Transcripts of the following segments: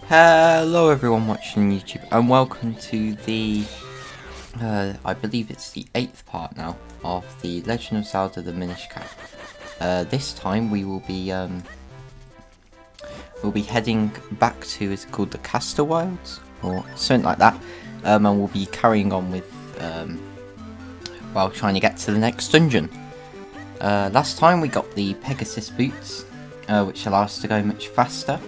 Hello everyone watching YouTube and welcome to the, I believe it's the 8th part now of the Legend of Zelda the Minish cap. This time we will be we'll be heading back to, is it called the Castor Wilds? Or something like that, and we'll be carrying on with, while trying to get to the next dungeon. Last time we got the Pegasus boots, which allow us to go much faster.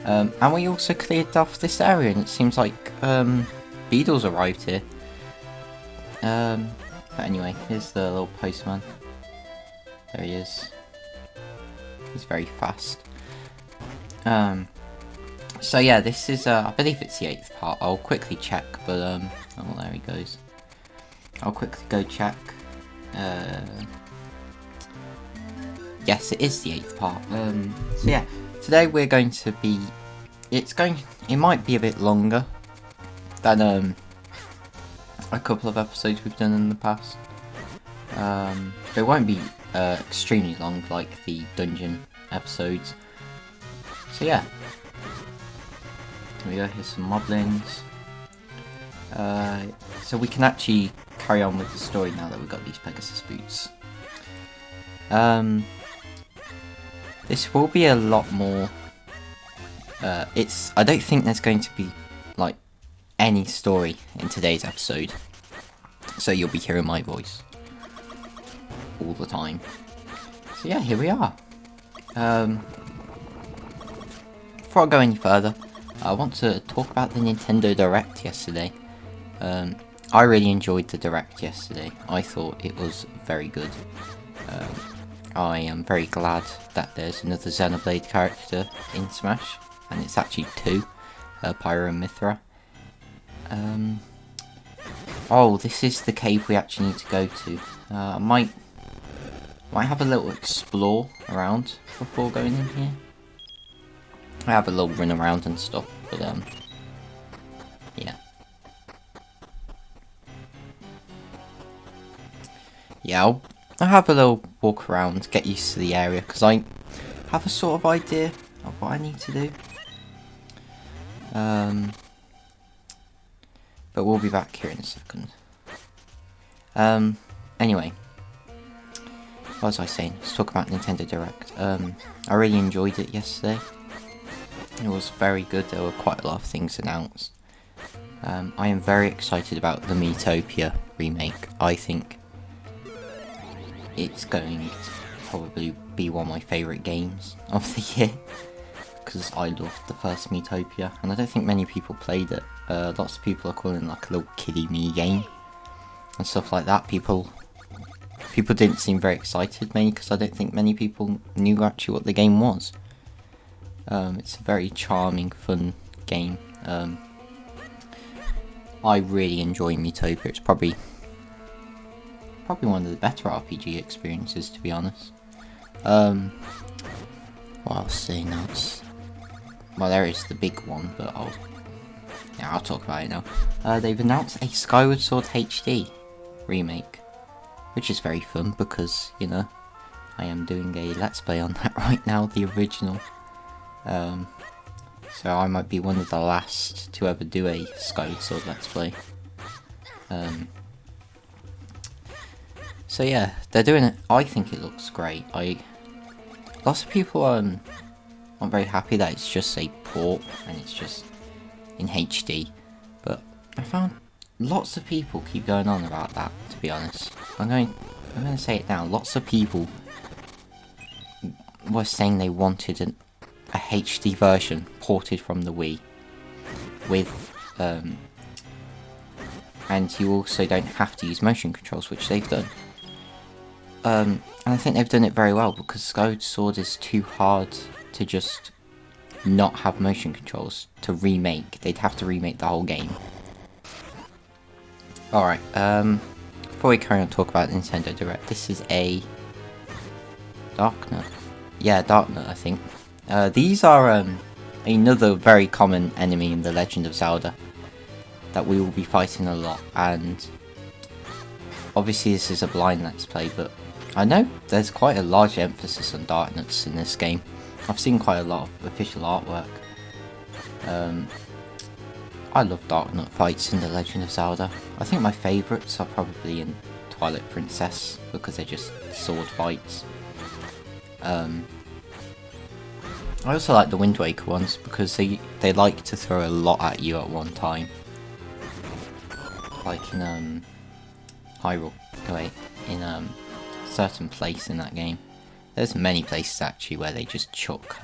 And we also cleared off this area, and it seems like Beedle's arrived here. But anyway, here's the little postman. There he is. He's very fast. So yeah, this is I believe it's the 8th part. I'll quickly check, but oh, there he goes. I'll quickly go check. Yes, it is the 8th part. So yeah. Today we're going to be, it might be a bit longer than a couple of episodes we've done in the past. But it won't be extremely long like the dungeon episodes. So yeah. Here we go, here's some moblins. So we can actually carry on with the story now that we've got these Pegasus boots. This will be a lot more, I don't think there's going to be, like, any story in today's episode. So you'll be hearing my voice all the time. So yeah, here we are. Before I go any further, I want to talk about the Nintendo Direct yesterday. I really enjoyed the Direct yesterday. I thought it was very good. I am very glad that there's another Xenoblade character in Smash, and it's actually 2, Pyro and Mythra. Oh, this is the cave we actually need to go to. I might have a little explore around before going in here. I have a little run around and stuff, but yeah. Yeah, I'll have a little walk around, get used to the area, because I have a sort of idea of what I need to do. But we'll be back here in a second. Anyway, what was I saying? Let's talk about Nintendo Direct. I really enjoyed it yesterday. It was very good. There were quite a lot of things announced. I am very excited about the Miitopia remake. I think it's going to probably be one of my favourite games of the year, because I loved the first Miitopia, and I don't think many people played it. Lots of people are calling it like a little kiddie me game and stuff like that. People didn't seem very excited, mainly because I don't think many people knew actually what the game was. It's a very charming, fun game. I really enjoy Miitopia. It's probably one of the better RPG experiences, to be honest. What else say now? Well, there is the big one, but I'll talk about it now. They've announced a Skyward Sword HD Remake, which is very fun because, you know, I am doing a Let's Play on that right now, the original. So I might be one of the last to ever do a Skyward Sword Let's Play. So yeah, they're doing it. I think it looks great. Lots of people aren't very happy that it's just a port and it's just in HD, but I found lots of people keep going on about that. To be honest, I'm going to say it now. Lots of people were saying they wanted a HD version ported from the Wii with and you also don't have to use motion controls, which they've done. And I think they've done it very well, because Skyward Sword is too hard to just not have motion controls to remake. They'd have to remake the whole game. Alright, before we carry on talk about Nintendo Direct, this is a Darknut. Yeah, Darknut, I think. These are another very common enemy in the Legend of Zelda that we will be fighting a lot, and obviously this is a blind Let's Play, but I know there's quite a large emphasis on Darknuts in this game. I've seen quite a lot of official artwork. I love Dark Nut fights in The Legend of Zelda. I think my favourites are probably in Twilight Princess, because they're just sword fights. I also like the Wind Waker ones, because they like to throw a lot at you at one time. Like in Hyrule, in a certain place in that game. There's many places actually where they just chuck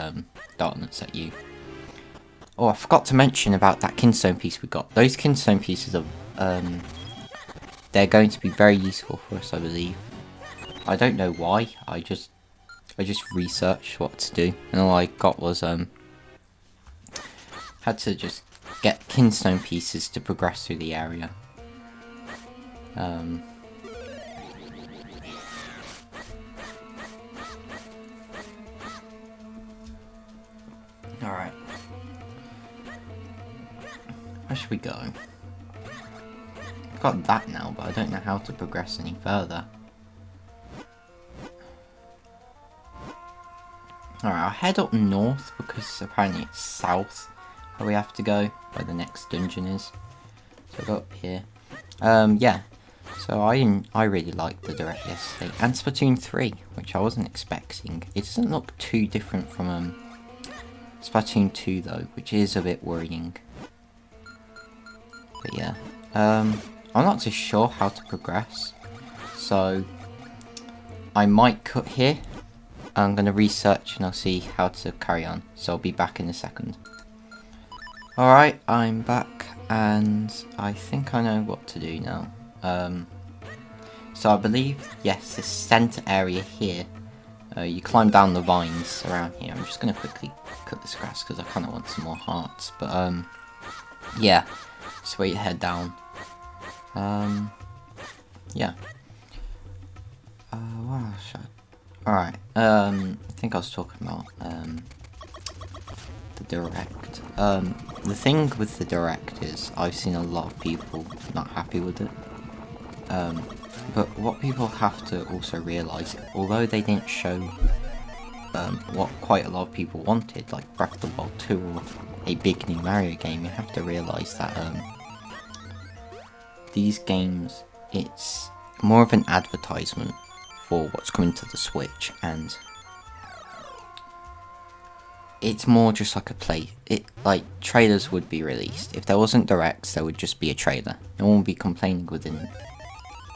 Dark Nuts at you. Oh, I forgot to mention about that Kinstone piece we got. Those Kinstone pieces are, they're going to be very useful for us, I believe. I don't know why, I just researched what to do, and all I got was, had to just get Kinstone pieces to progress through the area. Alright. Where should we go? I've got that now, but I don't know how to progress any further. Alright, I'll head up north, because apparently it's south where we have to go, where the next dungeon is. So I'll go up here. Yeah. So I really liked the Direct yesterday. And Splatoon 3, which I wasn't expecting. It doesn't look too different from Splatoon 2 though, which is a bit worrying. But yeah. I'm not too sure how to progress. So I might cut here. I'm going to research and I'll see how to carry on. So I'll be back in a second. Alright, I'm back and I think I know what to do now. So I believe, yes, this centre area here, you climb down the vines around here. I'm just going to quickly cut this grass because I kind of want some more hearts. But yeah, that's where you head down. Yeah. What else should I... Alright, I think I was talking about the Direct. The thing with the Direct is I've seen a lot of people not happy with it. But what people have to also realise, although they didn't show what quite a lot of people wanted, like Breath of the Wild 2 or a big new Mario game, you have to realise that these games, it's more of an advertisement for what's coming to the Switch, and it's more just like a play. Like trailers would be released. If there wasn't directs, there would just be a trailer. No one would be complaining within.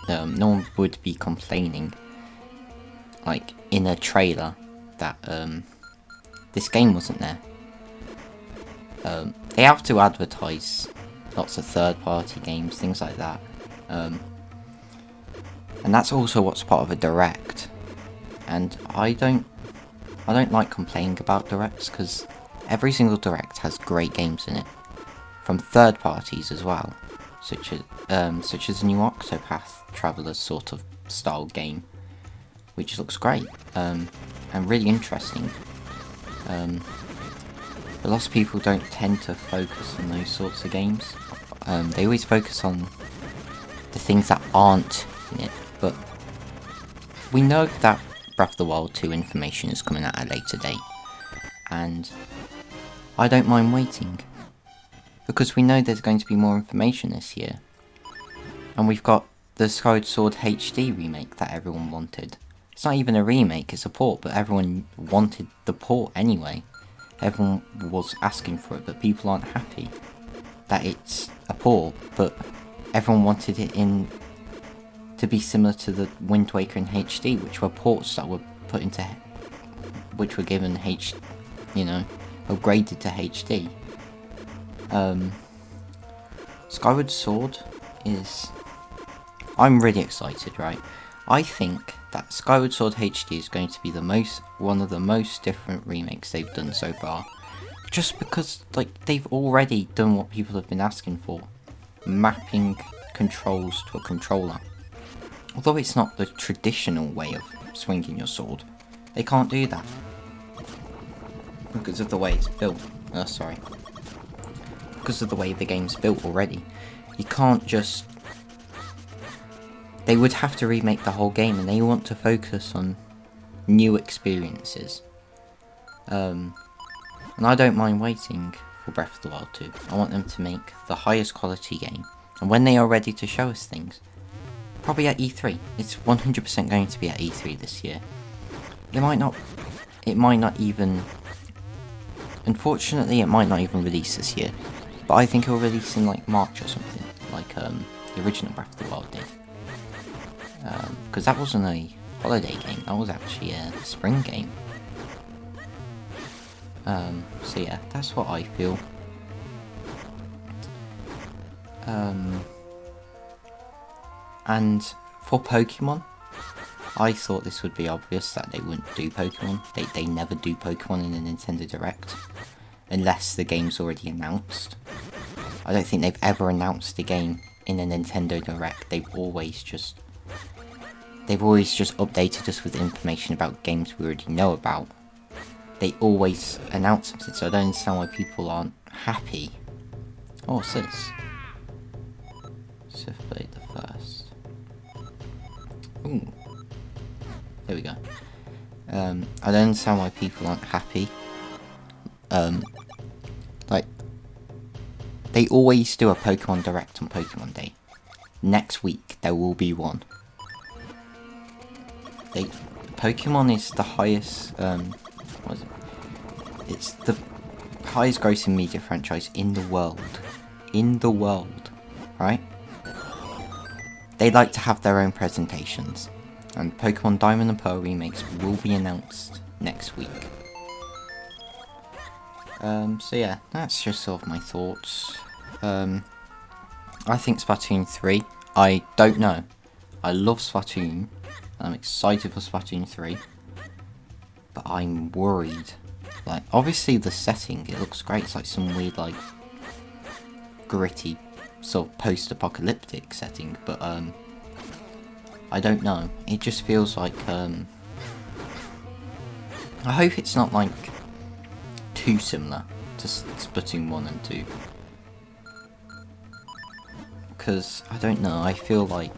No one would be complaining, like in a trailer, that this game wasn't there. They have to advertise lots of third-party games, things like that. And that's also what's part of a direct. And I don't like complaining about directs, because every single direct has great games in it, from third parties as well, such as the new Octopath Traveler sort of style game, which looks great and really interesting. But lots of people don't tend to focus on those sorts of games. They always focus on the things that aren't in it. But we know that Breath of the Wild 2 information is coming at a later date, and I don't mind waiting, because we know there's going to be more information this year, and we've got the Sky Sword HD remake that everyone wanted. It's not even a remake, it's a port, but everyone wanted the port anyway. Everyone was asking for it, but people aren't happy that it's a port, but everyone wanted it to be similar to the Wind Waker in HD, which were ports that were put into, which were given upgraded to HD. Skyward Sword is... I'm really excited, right? I think that Skyward Sword HD is going to be one of the most different remakes they've done so far. Just because, like, they've already done what people have been asking for. Mapping controls to a controller. Although it's not the traditional way of swinging your sword, they can't do that. Because of the way it's built. Because of the way the game's built already. You can't just... They would have to remake the whole game, and they want to focus on new experiences. And I don't mind waiting for Breath of the Wild 2. I want them to make the highest quality game. And when they are ready to show us things, probably at E3. It's 100% going to be at E3 this year. It might not even, unfortunately it might not even release this year. But I think it'll release in like March or something, like the original Breath of the Wild did. Because that wasn't a holiday game, that was actually a spring game. So yeah, that's what I feel. And for Pokemon, I thought this would be obvious that they wouldn't do Pokemon. They never do Pokemon in a Nintendo Direct, unless the game's already announced. I don't think they've ever announced a game in a Nintendo Direct. They've always just updated us with information about games we already know about. They always announce something, so I don't understand why people aren't happy. Oh, what's this? Swiftblade the First. Ooh. There we go. I don't understand why people aren't happy. Like, they always do a Pokemon Direct on Pokemon Day. Next week, there will be one. Pokemon is the highest, what is it? It's the highest grossing media franchise in the world. In the world, right? They like to have their own presentations. And Pokemon Diamond and Pearl remakes will be announced next week. So yeah, that's just sort of my thoughts. I think Splatoon 3, I don't know. I love Splatoon. I'm excited for Splatoon 3. But I'm worried. Like, obviously the setting, it looks great. It's like some weird, like, gritty, sort of post-apocalyptic setting. But, I don't know. It just feels like, I hope it's not, like, too similar to Splatoon 1 and 2. Because, I don't know, I feel like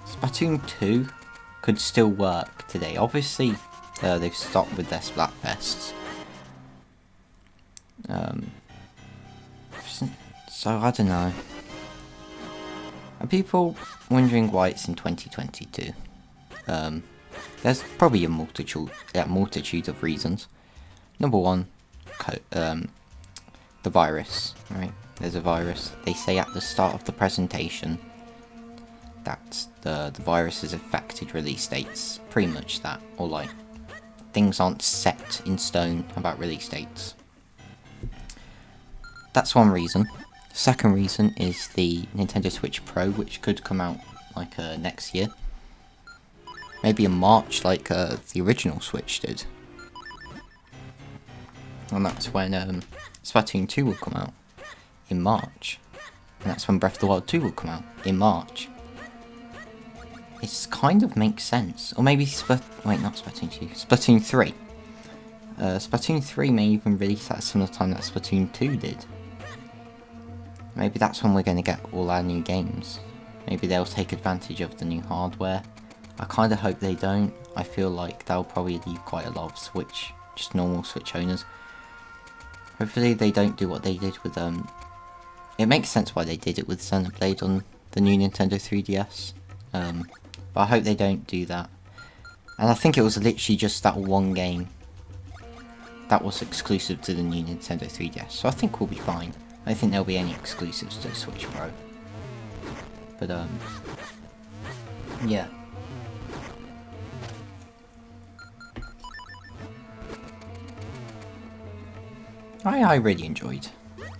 Splatoon 2 could still work today. Obviously, they've stopped with their Splatfests. So, I don't know. Are people wondering why it's in 2022? There's probably a multitude of reasons. Number one, the virus, right? There's a virus. They say at the start of the presentation that the virus has affected release dates. Pretty much that. Or like, things aren't set in stone about release dates. That's one reason. Second reason is the Nintendo Switch Pro, which could come out like next year. Maybe in March, like the original Switch did. And that's when Splatoon 2 will come out. In March. And that's when Breath of the Wild 2 will come out. In March. It kind of makes sense. Or maybe wait, not Splatoon 2. Splatoon 3. Splatoon 3 may even release at a similar time that Splatoon 2 did. Maybe that's when we're going to get all our new games. Maybe they'll take advantage of the new hardware. I kind of hope they don't. I feel like they'll probably leave quite a lot of Switch, just normal Switch owners. Hopefully they don't do what they did with it makes sense why they did it with Xenoblade on the new Nintendo 3DS. But I hope they don't do that. And I think it was literally just that one game that was exclusive to the new Nintendo 3DS. So I think we'll be fine. I don't think there'll be any exclusives to the Switch Pro. But yeah. I really enjoyed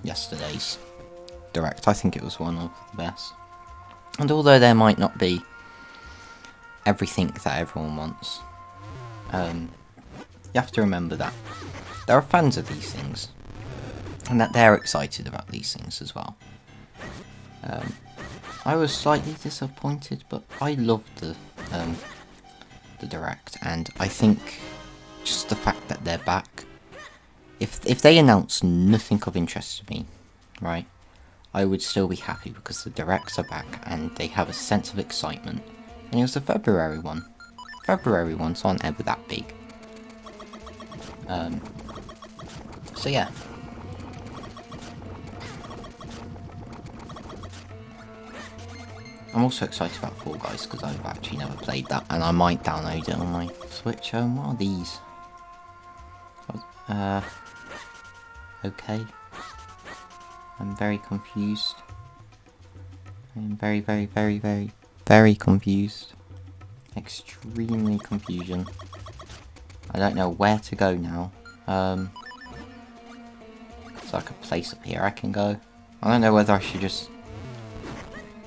yesterday's Direct. I think it was one of the best. And although there might not be everything that everyone wants, you have to remember that there are fans of these things, and that they're excited about these things as well. I was slightly disappointed, but I loved the Direct, and I think just the fact that they're back. If they announce nothing of interest to me, right, I would still be happy because the Directs are back and they have a sense of excitement. And it was a February one. February ones aren't ever that big. So yeah. I'm also excited about Fall Guys because I've actually never played that, and I might download it on my Switch. What are these? Okay. I'm very confused. I'm very confused. Extremely confusion. I don't know where to go now. It's like a place up here I can go. I don't know whether I should just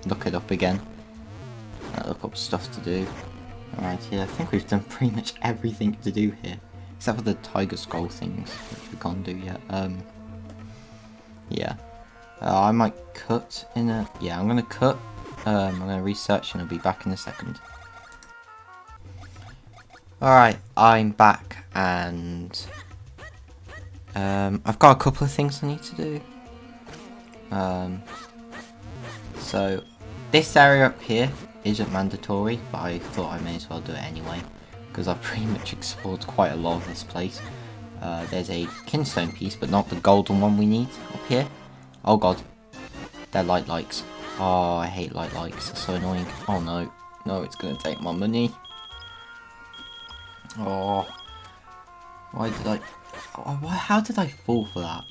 look it up again. Look up stuff to do. Alright, yeah, I think we've done pretty much everything to do here. Except for the tiger scroll things, which we can't do yet. Yeah. I might cut in a... Yeah, I'm gonna cut. I'm gonna research and I'll be back in a second. Alright, I'm back and... I've got a couple of things I need to do. So, this area up here isn't mandatory, but I thought I may as well do it anyway, because I've pretty much explored quite a lot of this place. There's a kinstone piece, but not the golden one we need up here. Oh god, they're light likes. Oh, I hate light likes, it's so annoying. Oh no, no, it's gonna take my money. Oh, why did I... Oh, how did I fall for that?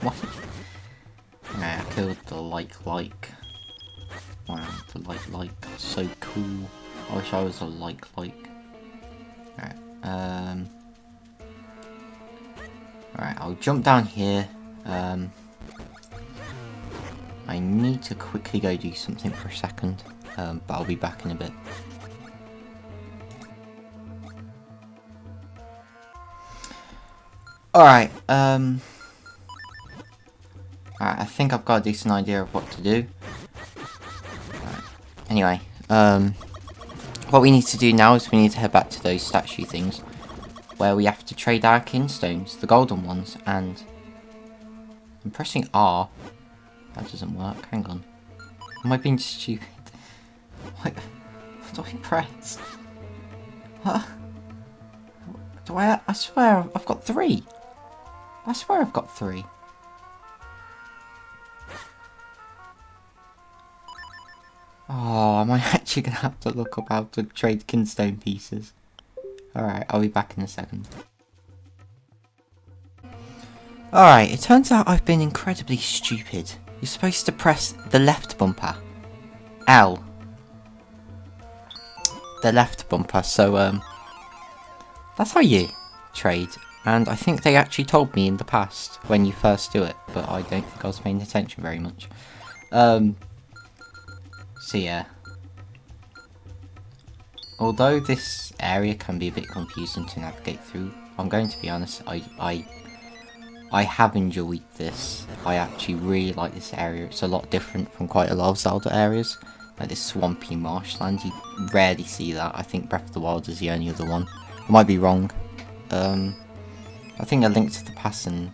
What? Yeah, I killed the like. Wow, the like, so cool. I wish I was a like. Alright, alright, I'll jump down here. I need to quickly go do something for a second, but I'll be back in a bit. Alright, alright, I think I've got a decent idea of what to do. Right. Anyway, what we need to do now is we need to head back to those statue things, where we have to trade our kinstones, the golden ones, and I'm pressing R. That doesn't work, hang on. Am I being stupid? What do I press? What? Do I swear I've got 3. I swear I've got 3. Oh, am I actually going to have to look up how to trade kinstone pieces? Alright, I'll be back in a second. Alright, it turns out I've been incredibly stupid. You're supposed to press the left bumper. L. The left bumper, so that's how you trade. And I think they actually told me in the past when you first do it, but I don't think I was paying attention very much. So yeah. Although this area can be a bit confusing to navigate through, I'm going to be honest, I have enjoyed this. I actually really like this area. It's a lot different from quite a lot of Zelda areas. Like this swampy marshland, you rarely see that. I think Breath of the Wild is the only other one. I might be wrong. I think A Link to the Past and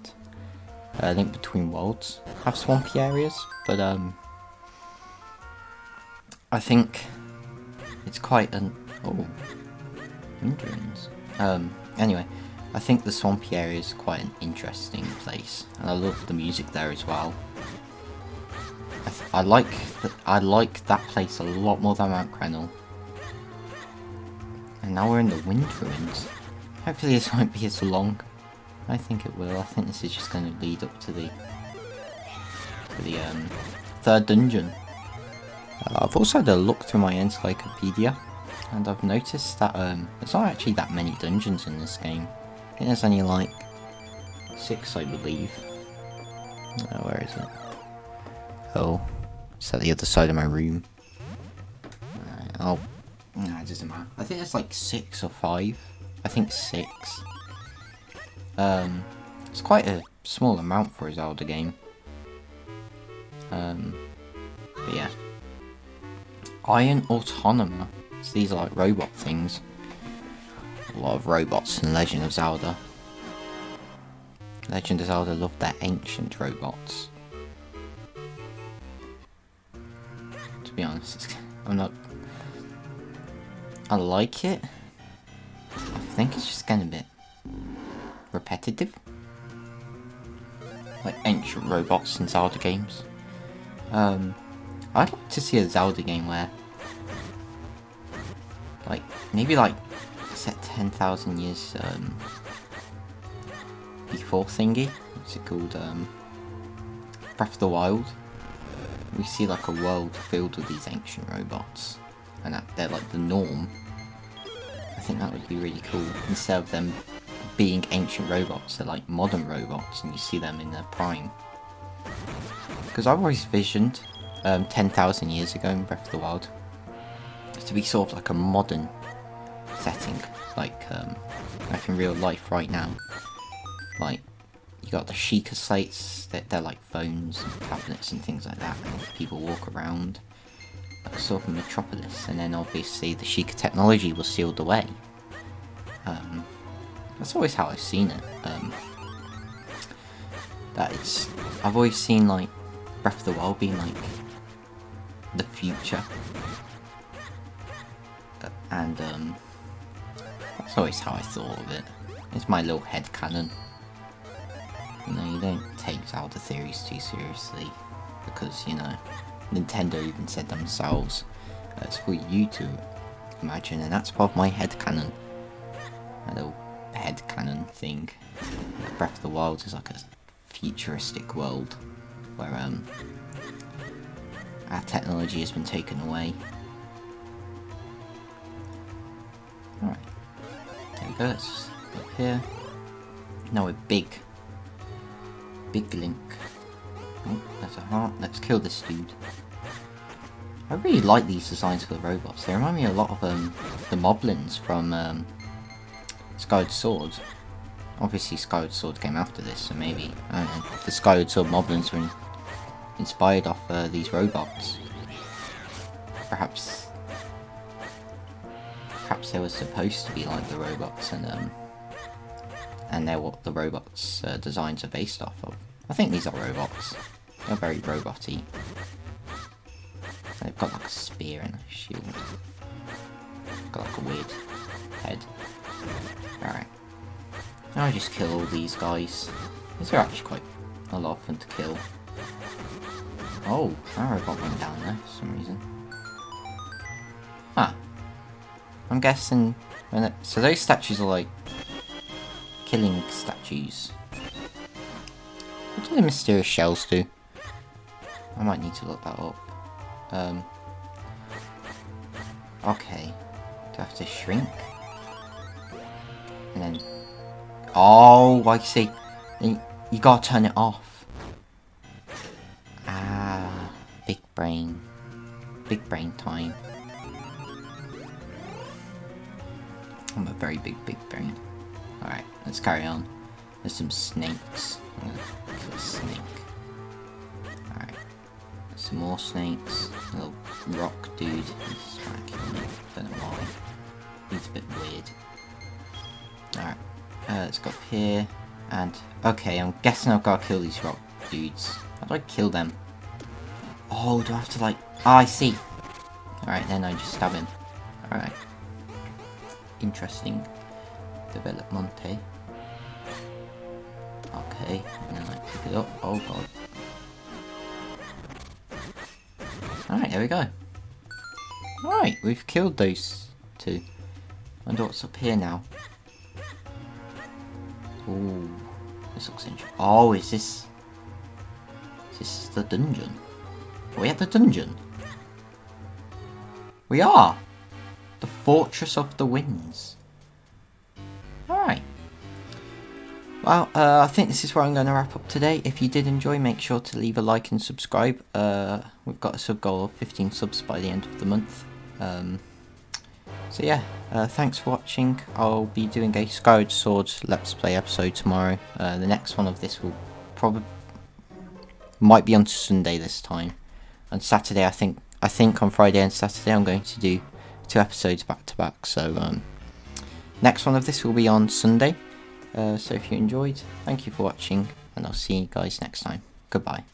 A Link Between Worlds have swampy areas, but I think it's quite an... Oh, hindrance. Anyway, I think the swampy area is quite an interesting place, and I love the music there as well. I like that place a lot more than Mount Crenel. And now we're in the Wind Ruins. Hopefully this won't be as long. I think it will. I think this is just going to lead up to the third dungeon. I've also had a look through my encyclopedia, and I've noticed that there's not actually that many dungeons in this game. I think there's only like 6, I believe. Where is it? Oh, it's at the other side of my room. Oh, no, it doesn't matter. I think it's like 6 or 5. I think 6. It's quite a small amount for a Zelda game. But yeah. Iron Autonoma. So these are like robot things. A lot of robots in Legend of Zelda. Legend of Zelda love their ancient robots. To be honest, I'm not... I like it. I think it's just getting a bit repetitive. like ancient robots in Zelda games. I'd like to see a Zelda game where, like, maybe like set 10,000 years before thingy. What's it called? Breath of the Wild. We see like a world filled with these ancient robots, and that they're like the norm. I think that would be really cool. Instead of them being ancient robots, they're like modern robots, and you see them in their prime. Because I've always visioned 10,000 years ago in Breath of the Wild to be sort of like a modern setting, like in real life right now. Like, you got the Sheikah slates, they're like phones and tablets and things like that, and people walk around like sort of a metropolis, and then obviously the Sheikah technology was sealed away. That's always how I've seen it. I've always seen like Breath of the Wild being like the future, and that's always how I thought of it. It's my little headcanon. You know, you don't take Zelda theories too seriously, because, you know, Nintendo even said themselves, it's for you to imagine, and that's part of my headcanon. A little headcanon thing. Breath of the Wild is like a futuristic world where our technology has been taken away. Alright, there we go, let's go up here. Now we're big Link. Oh, there's a heart. Let's kill this dude. I really like these designs for the robots. They remind me a lot of the moblins from Skyward Sword. Obviously Skyward Sword came after this, so maybe, I don't know, the Skyward Sword moblins were inspired off these robots. Perhaps they were supposed to be like the robots, and they're what the robots' designs are based off of. I think these are robots. They're very robot-y. They've got like a spear and a shield. Got like a weird head. Alright. Now I just kill all these guys. These are actually quite a lot of fun to kill. Oh, that robot went down there for some reason. Ah. I'm guessing so those statues are like killing statues. What do the mysterious shells do? I might need to look that up. Okay. Do I have to shrink? And then... Oh, I see. You gotta turn it off. Ah, big brain. Big brain time. I'm a very big brain. Alright, let's carry on. There's some snakes. I'm gonna kill a snake. Alright. Some more snakes. A little rock dude. He's trying to kill me. Don't know why. He's a bit weird. Alright. Let's go up here. And, okay, I'm guessing I've got to kill these rock dudes. How do I kill them? Oh, do I have to like... Oh, I see. Alright, then I just stab him. Alright. Interesting development, eh? Okay, and then I pick it up. Oh god. Alright, there we go. Alright, we've killed those two. I wonder what's up here now. Ooh, this looks interesting. Oh, is this the dungeon? Are we at the dungeon? We are! The Fortress of the Winds. Alright. Well, I think this is where I'm going to wrap up today. If you did enjoy, make sure to leave a like and subscribe. We've got a sub goal of 15 subs by the end of the month. So yeah, thanks for watching. I'll be doing a Skyward Sword Let's Play episode tomorrow. The next one of this will might be on Sunday this time. On Saturday, I think on Friday and Saturday I'm going to do 2 episodes back to back. So next one of this will be on Sunday. So if you enjoyed, thank you for watching, and I'll see you guys next time. Goodbye.